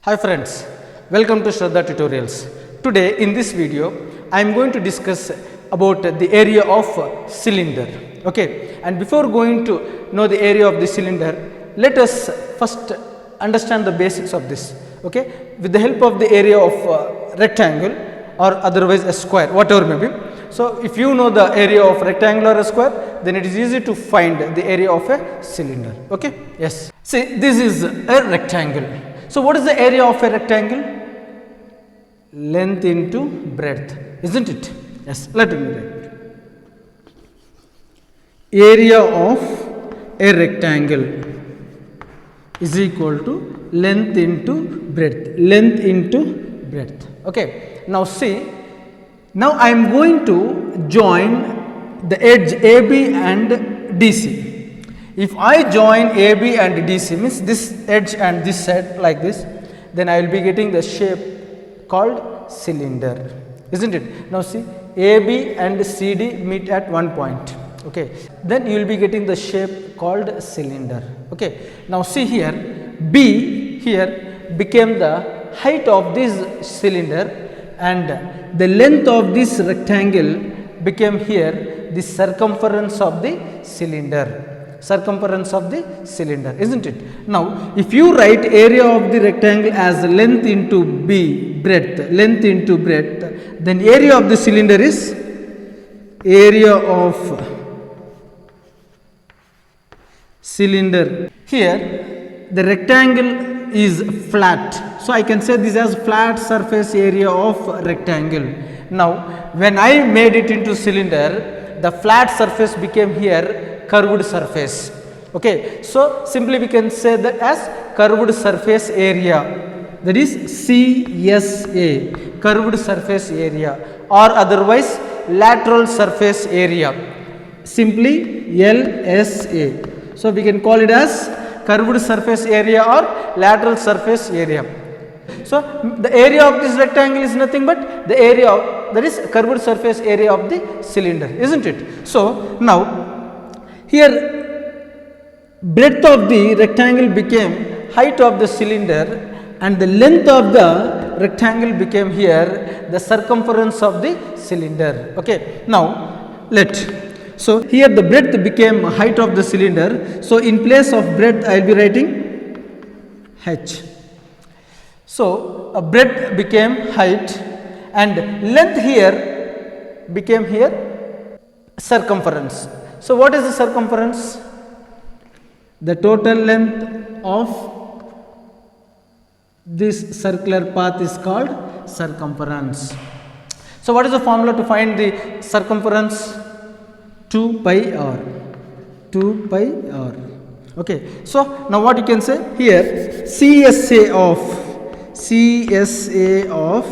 Hi friends, welcome to Shraddha Tutorials. Today in this video I am going to discuss about the area of cylinder. Okay, and before going to know the area of the cylinder, let us first understand the basics of this. Okay, with the help of the area of rectangle or otherwise a square, whatever may be. So if you know the area of rectangle or a square, then it is easy to find the area of a cylinder. Okay, yes. See, this is a rectangle. So what is the area of a rectangle? Length into breadth, isn't it? Yes, let me write. Area of a rectangle is equal to length into breadth. Length into breadth. Okay. Now see, now I am going to join the edge AB and DC. If I join AB and DC, means this edge and this side like this, then I will be getting the shape called cylinder, isn't it? Now see, AB and CD meet at one point. Okay, then you will be getting the shape called cylinder. Okay, now see here, B here became the height of this cylinder and the length of this rectangle became here the circumference of the cylinder. Circumference of the cylinder, isn't it? Now, if you write area of the rectangle as length into B, breadth, length into breadth, then area of the cylinder is area of cylinder. Here, the rectangle is flat. So, I can say this as flat surface area of rectangle. Now, when I made it into cylinder, the flat surface became here curved surface. Okay, so simply we can say that as curved surface area, that is CSA, curved surface area, or otherwise lateral surface area, simply LSA. So we can call it as curved surface area or lateral surface area. So the area of this rectangle is nothing but the area of, that is curved surface area of the cylinder, isn't it? So now here breadth of the rectangle became height of the cylinder and the length of the rectangle became here the circumference of the cylinder. Okay, now so here the breadth became height of the cylinder. So in place of breadth I will be writing H. So a breadth became height and length here became here circumference. So what is the circumference? The total length of this circular path is called circumference. So what is the formula to find the circumference? 2 pi r. 2 pi r. Okay. So now what you can say here, CSA of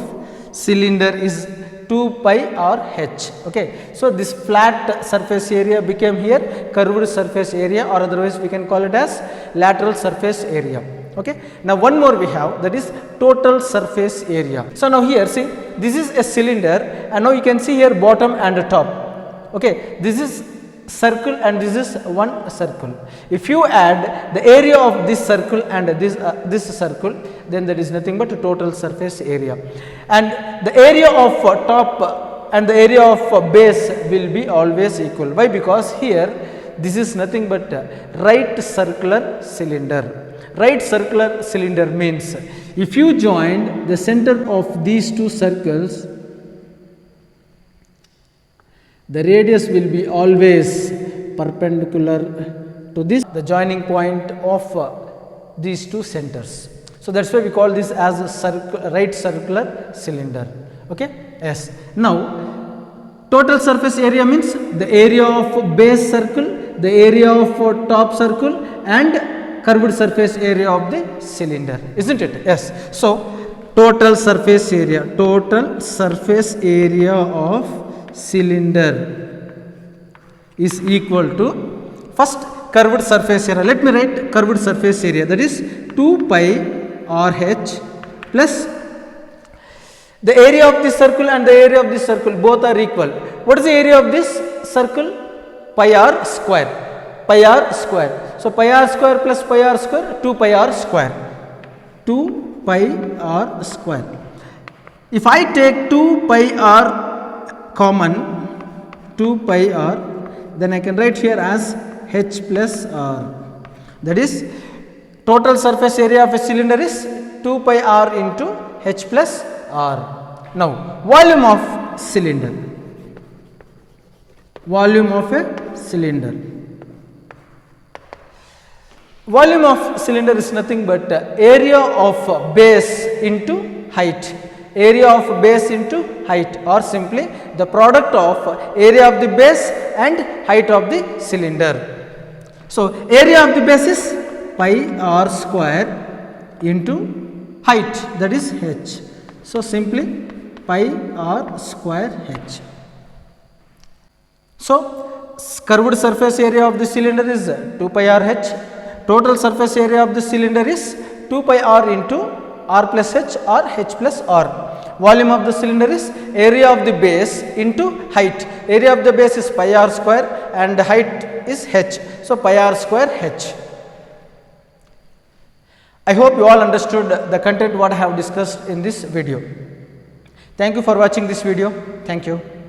cylinder is 2 pi r h. Okay, so this flat surface area became here curved surface area, or otherwise we can call it as lateral surface area. Okay, now one more we have, that is total surface area. So now here see, this is a cylinder and now you can see here bottom and top. Okay, this is circle and this is one circle. If you add the area of this circle and this circle, then that is nothing but a total surface area, and the area of top and the area of base will be always equal. Why? Because here this is nothing but right circular cylinder. Right circular cylinder means if you join the center of these two circles, the radius will be always perpendicular to this, the joining point of these two centers. So that's why we call this as a right circular cylinder. Okay, yes. Now total surface area means the area of base circle, the area of top circle and curved surface area of the cylinder, isn't it? Yes. So total surface area of cylinder is equal to, first curved surface area, let me write curved surface area, that is 2 pi RH plus the area of this circle and the area of this circle, both are equal. What is the area of this circle? Pi r square. Pi r square. So pi r square plus pi r square, 2 pi r square. 2 pi r square. If I take 2 pi r common, 2 pi r, then I can write here as h plus r. That is, total surface area of a cylinder is 2 pi r into h plus r. Now, volume of cylinder. Volume of a cylinder. Volume of cylinder is nothing but area of base into height. Area of base into height, or simply the product of area of the base and height of the cylinder. So, area of the base is pi r square into height, that is h. So, simply pi r square h. So, curved surface area of the cylinder is 2 pi r h. Total surface area of the cylinder is 2 pi r into r plus h or h plus r. Volume of the cylinder is area of the base into height. Area of the base is pi r square and the height is h. So, pi r square h. I hope you all understood the content what I have discussed in this video. Thank you for watching this video. Thank you.